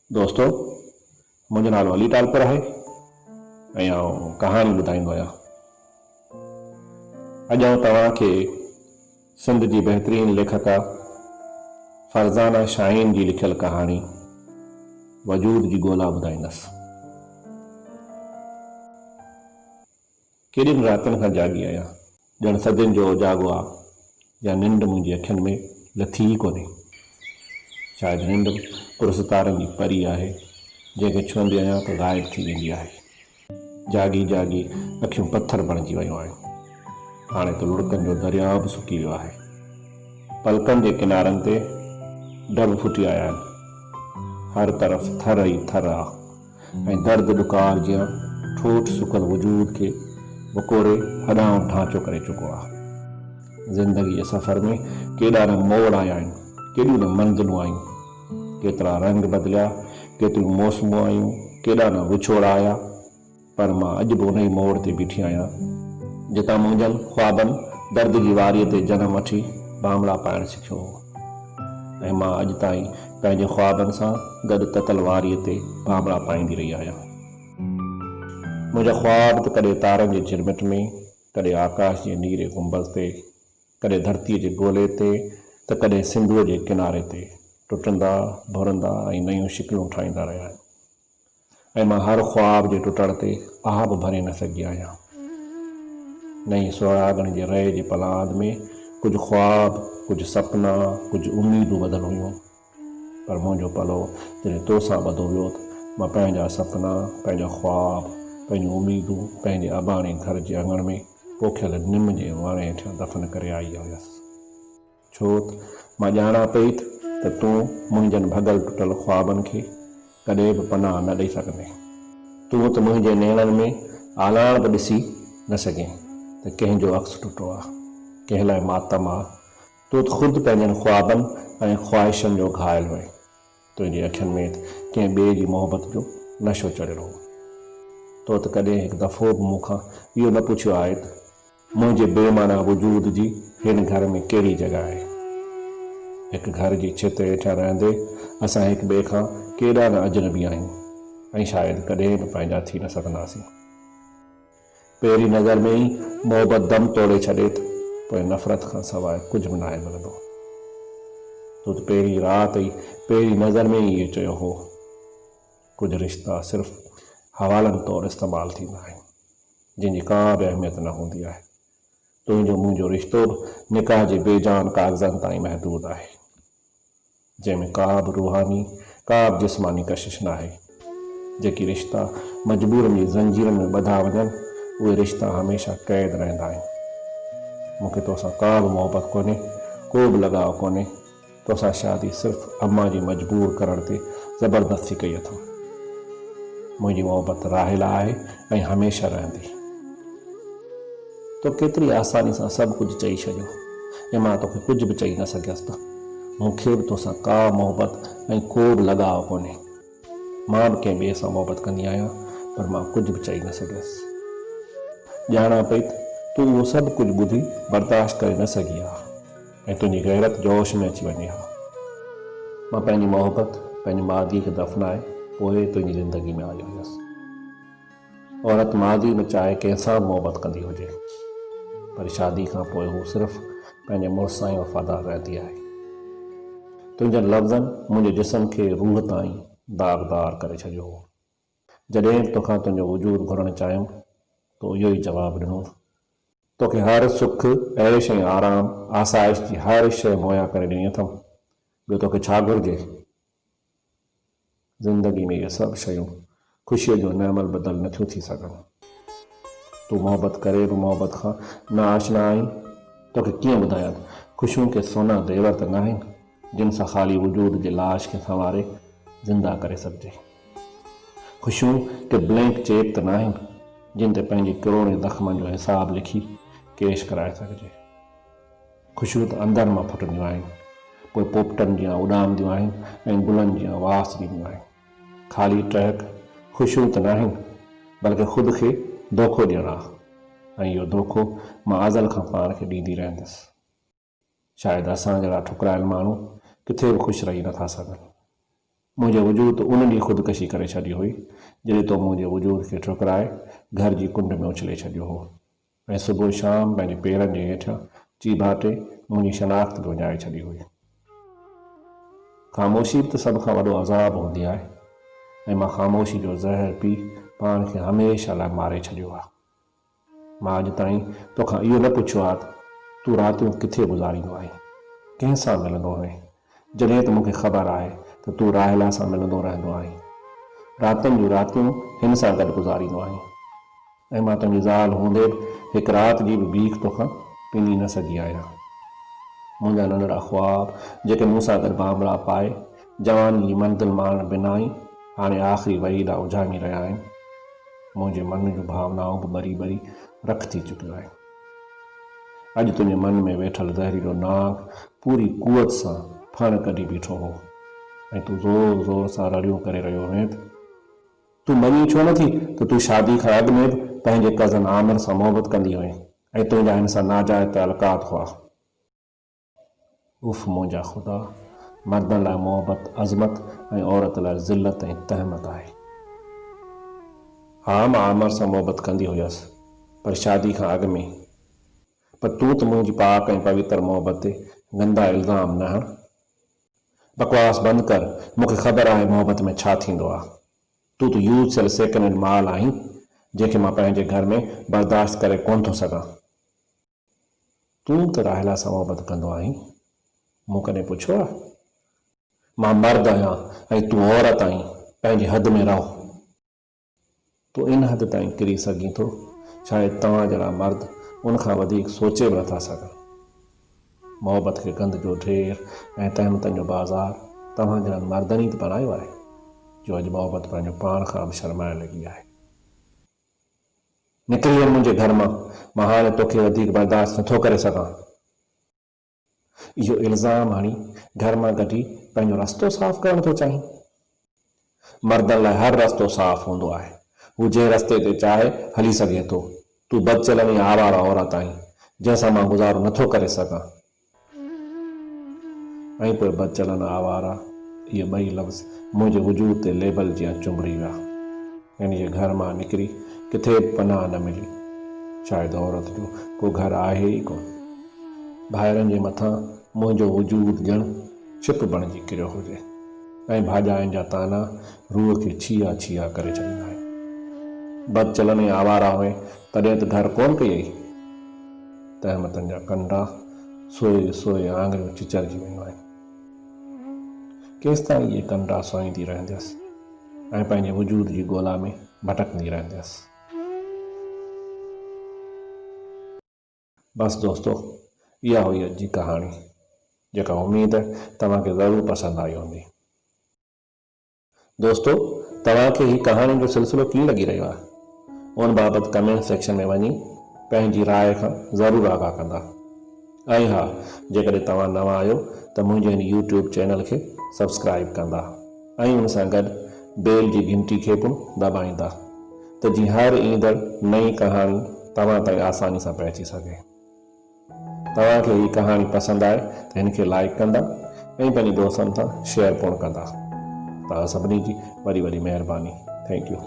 दोस्तों, मुंहिंजो नालो अली टालपर आहे ऐं आउं कहाणी ॿुधाईंदो आहियां। अॼु आउं तव्हांखे सिंध जी बहितरीन लेखका फरज़ाना शाहीन जी लिखियल कहाणी वजूद जी ॻोल्हा ॿुधाईंदुसि। केॾिनि रातिनि खां जागी आहियां, ॼण सदियुनि जो जाॻो आहे या निंड मुंहिंजी अखियुनि में लथी ई कोन्हे। शायदि निंड पुरसितारनि जी परी आहे जंहिंखे छुहंदी आहियां त ग़ाइब थी वेंदी आहे। जागी जागी अखियूं पत्थर बणिजी वियूं आहिनि। हाणे त लुड़कनि जो दरिया बि सुकी वियो आहे। पलकनि जे किनारनि ते डब फुटी आया आहिनि। हर तरफ़ थर ई थर आहे ऐं दर्द ॾुकार जीअं ठोठ सुकल वजूद खे वकोड़े हॾां ढांचो करे चुको आहे। ज़िंदगी जे सफ़र में केॾा न मोड़ आया आहिनि, केॾियूं न मंज़िलूं आयूं, केतिरा रंग बदिलिया, केतिरियूं मौसमूं आयूं, केॾा न विछोड़ा आया, पर मां अॼु बि उन ई मोड़ ते बीठी आहियां जितां मुंहिंजनि ख्वाबनि दर्द जी वारीअ ते जनम वठी बामड़ा पाइणु सिखियो हो ऐं मां अॼु ताईं पंहिंजे ख्वाबनि सां गॾु ततल वारीअ ते बामड़ा पाईंदी रही आहियां। मुंहिंजा ख्वाब त कॾहिं तारनि जे झिरमिट में, कॾहिं आकाश जे नीरे गुंबज़ ते, कॾहिं धरतीअ जे गोले ते त कॾहिं सिंधूअ जे किनारे ते टुटंदा भुरंदा ऐं नयूं शिकिलूं ठाहींदा रहिया आहिनि ऐं मां हर ख्वाब जे टुटण ते आह बि भरे न सघी आहियां। नई सुहागण जे रहे जे पलाद में कुझु ख्वाब, कुझु सपना, कुझु उम्मीदूं ॿधल हुयूं, पर मुंहिंजो पलो जॾहिं तो सां ॿधो वियो त मां पंहिंजा सपना, पंहिंजा ख्वाब, पंहिंजूं उम्मीदूं पंहिंजे अबाणे घर जे अङण में पोखियल निम जे वण हेठियां दफ़न करे आई हुयसि। छो त मां ॼाणा पई त तूं मुंहिंजनि भॻल टुटल ख्वाबनि खे कॾहिं बि पनाह न ॾेई सघंदे। तूं त मुंहिंजे नेणनि में आलाण बि ॾिसी न सघे त कंहिंजो अक्स टुटो आहे, कंहिं लाइ मातम आहे। तूं त ख़ुदि पंहिंजनि ख्वाबनि ऐं ख़्वाहिशनि जो घायल हुए। तुंहिंजी अखियुनि में त कंहिं ॿिए जी मोहबत जो नशो चढ़ियलु हो। तो त कॾहिं हिकु दफ़ो बि मूंखां इहो न पुछियो आहे त मुंहिंजे बेमाना वजूद जी हिन घर में कहिड़ी जॻह आहे। हिकु घर जी छित हेठां रहंदे असां हिक ॿिए खां केॾा न अजनबी आहियूं ऐं शायदि कॾहिं बि पंहिंजा थी न सघंदासीं। पहिरीं नज़र में ई मोहबत दम तोड़े छॾे त पोइ नफ़रत खां सवाइ कुझु बि न आहे मिलंदो। तूं त पहिरीं राति ई पहिरीं नज़र में ई इहो चयो हो। कुझु रिश्ता सिर्फ़ु हवालनि तौरु इस्तेमालु थींदा आहिनि, जंहिंजी का बि अहमियत न हूंदी आहे। तुंहिंजो मुंहिंजो रिश्तो बि निकाह जे बेजान काग़ज़नि ताईं महदूद आहे, जंहिंमें का बि रूहानी, का बि जिस्मानी कशिश न आहे। जेकी रिश्ता मजबूरनि जी ज़ंजीरनि में ॿधा वञनि, उहे रिश्ता हमेशह क़ैद रहंदा आहिनि। मूंखे तोसां का बि मोहबत कोन्हे, को बि लॻाव कोन्हे। तोसां शादी सिर्फ़ु अम्मा जी मजबूर करण ते ज़बरदस्ती कई अथऊं। मुंहिंजी मोहबत राहिला आहे ऐं हमेशह रहंदी। तो केतिरी आसानी सां सभु कुझु चई छॾियो ऐं मां तोखे कुझु बि चई न सघियसि त मूंखे बि तोसां का मोहबत ऐं को बि लॻाव कोन्हे। मां बि कंहिं ॿिए सां मोहबत कंदी आहियां, पर मां कुझु बि चई न सघियसि। ॼाणा पई त तूं उहो सभु कुझु ॿुधी बर्दाश्त करे न सघी आहे ऐं तुंहिंजी गैरत जोश में अची वञे हा। मां पंहिंजी मोहबत पंहिंजी मादीअ खे दफ़नाए पोइ तुंहिंजी ज़िंदगी में आई हुयसि। औरत मादी में चाहे कंहिंसां मोहबत कंदी हुजे, पर शादी खां पोइ हू सिर्फ़ु पंहिंजे मुड़ुस सां ई वफ़ादार रहंदी आहे। तुंहिंजनि लफ़्ज़नि मुंहिंजे जिस्म खे रूह ताईं दाग़दार करे छॾियो हो। जॾहिं बि तोखां तुंहिंजो वजूद घुरणु चाहियुमि तो इहो ई जवाबु ॾिनो, तोखे हर सुख, ऐश ऐं आराम, आसाइश जी हर शइ मुहैया करे ॾिनी अथमि। ॿियो तोखे छा घुरिजे? ज़िंदगी में इहे सभु शयूं ख़ुशीअ जो नैमल बदल नथियूं थी सघनि। तूं मोहबत करे बि मोहबत खां न आशना आहीं। तोखे कीअं ॿुधायां त ख़ुशियूं के सोना देवर त न आहिनि जिन सां ख़ाली वजूद जे लाश खे संवारे ज़िंदा करे सघिजे। ख़ुशियूं के ब्लैंक चेक त न आहिनि जिन ते पंहिंजी किरोड़े ज़ख़्मनि जो हिसाब लिखी केश कराए सघिजे। ख़ुशियूं त अंदरि मां फुटंदियूं आहिनि, पोइ पोपटनि जियां उॾामंदियूं आहिनि ऐं गुलनि जियां वास ॾींदियूं आहिनि। ख़ाली टहक ख़ुशियूं त न आहिनि, बल्कि ख़ुदि खे धोखो ॾियणु आहे ऐं इहो धोखो मां अज़ल खां पाण खे ॾींदी रहंदसि। शायदि असां जहिड़ा ठुकरायल माण्हू किथे बि ख़ुशि रही नथा सघनि। मुंहिंजे वजूद उन ॾींहुं ख़ुदकशी करे छॾी हुई जॾहिं तो मुंहिंजे वजूद खे ठुकराए घर जी कुंड में उछले छॾियो हो ऐं सुबुह शाम पंहिंजे पेरनि जे हेठां चीभाटे मुंहिंजी शनाख़्त विञाए छॾी हुई। ख़ामोशी त सभ खां वॾो अज़ाब हूंदी आहे ऐं मां ख़ामोशी जो ज़हर पी पाण खे हमेशह लाइ मारे छॾियो आहे। मां अॼु ताईं तोखां इहो न पुछियो आहे त तूं रातियूं किथे गुज़ारींदो आहीं, कंहिंसां मिलंदो आहीं, जॾहिं त मूंखे ख़बर आहे त तूं राहिला सां मिलंदो रहंदो आहीं, रातियुनि जूं रातियूं हिन सां गॾु गुज़ारींदो आहीं ऐं मां तुंहिंजी ज़ाल हूंदे बि हिकु राति जी बि बीख तोखां पिनी न सघी आहियां। मुंहिंजा नंढड़ा ख्वाब जेके मूंसां गॾु बांबड़ा पाए जवानी जी मंज़िल मारण बिना ई हाणे आख़िरी वही लाइ उजामी रहिया आहिनि। मुंहिंजे मन जूं भावनाऊं बि ॿरी ॿरी रख थी चुकियूं आहिनि। अॼु तुंहिंजे मन में वेठल ज़हरीलो नाग पूरी कुवत सां फण कढी बीठो हो ऐं तूं ज़ोर ज़ोर सां रड़ियूं करे रहियो हुएं त तूं मञी छो नथी त तूं शादी खां अॻु में बि पंहिंजे कज़न आमिर सां मोहबत कंदी हुई ऐं तुंहिंजा हिन सां नाजाइज़ तालुकात हुआ। उफ़ मुंहिंजा ख़ुदा, मर्दनि लाइ मोहबत अज़मत ऐं औरत लाइ ज़िल्लत ऐं तहमत आहे। हा, मां आमिर सां मोहबत कंदी हुयसि पर शादी खां अॻु में, पर तूं त मुंहिंजी पाक ऐं पवित्र मोहबत ते गंदा इल्ज़ाम न हण। बकवास बंदि कर, मूंखे ख़बर आहे मोहबत में छा थींदो आहे। तूं त यूज़ थियल सेकेंड हैंड माल आहीं जंहिंखे मां पंहिंजे घर में बर्दाश्त करे कोन थो सघां। तूं त राहिला सां मोहबत कंदो आहीं, मूं कॾहिं पुछियो आहे? मां मर्द आहियां ऐं तूं औरत आहीं, पंहिंजी हद में रहो। तूं इन हद ताईं किरी सघीं थो शायदि तव्हां जहिड़ा मर्द उन खां वधीक सोचे बि नथा सघनि। मोहबत खे गंद जो ढेर ऐं तहमतनि जो बाज़ार तव्हां जहिड़नि मर्दनि ई त बनायो आहे जो अॼु मोहबत पंहिंजो पाण खां बि शर्माइण लॻी आहे। निकिरी वञ मुंहिंजे घर मां हाणे तोखे वधीक बर्दाश्त नथो करे सघां। इहो इल्ज़ाम हणी घर मां कढी पंहिंजो रस्तो साफ़ करणु थो चाहीं। मर्दनि लाइ हर रस्तो साफ़ हूंदो आहे, हू जंहिं रस्ते ते चाहे हली सघे थो। तूं बदचलन ऐं आवारा औरत आहीं जंहिंसां मां गुज़ारो नथो करे सघां। ऐं पोइ बदचलन आवारा इहे ॿई लफ़्ज़ मुंहिंजे वजूद ते लेबल जीअं चुंबड़ी विया। इन जे घर मां निकिरी किथे बि पनाह न मिली। शायदि औरत जो को घर आहे ई कोन। ॿाहिरनि जे मथां मुंहिंजो वजूद ॼण छिप बणिजी किरियो हुजे ऐं भाॼाइनि जा ताना रूह खे छिया छिया करे छॾींदा आहिनि। बदचलन ऐं आवारा हुए तॾहिं त घर कोन कई। तहमतनि जा कंडा सोए सोए आङिरियूं चिचरजी वियूं आहिनि। केसि ताईं इहे कंडा सोईंदी रहंदसि ऐं पंहिंजे वजूद जी ॻोल्हा में भटकंदी रहंदसि। बस दोस्तो, इहा हुई अॼु जी कहाणी जेका उम्मीद तव्हांखे ज़रूरु पसंदि आई हूंदी। दोस्तो, तव्हांखे ही कहाणी जो सिलसिलो कीअं लॻी रहियो आहे, उन बाबति कमेंट सेक्शन में वञी पंहिंजी राय खां ज़रूरु आगाह कंदा। ऐं हा, जेकॾहिं तव्हां नवां आहियो त मुंहिंजे हिन यूट्यूब चैनल खे सब्सक्राइब कंदा ऐं उन सां गॾु बेल जी घंटी खे बि दॿाईंदा त जीअं हर ईंदड़ नई कहाणी तव्हां ताईं आसानी सां पहुची सघे। तव्हांखे हीअ कहाणी पसंदि आहे त हिन खे लाइक कंदा ऐं पंहिंजे दोस्तनि सां शेयर पिणु कंदा। तव्हां सभिनी जी वॾी वॾी महिरबानी। Thank U.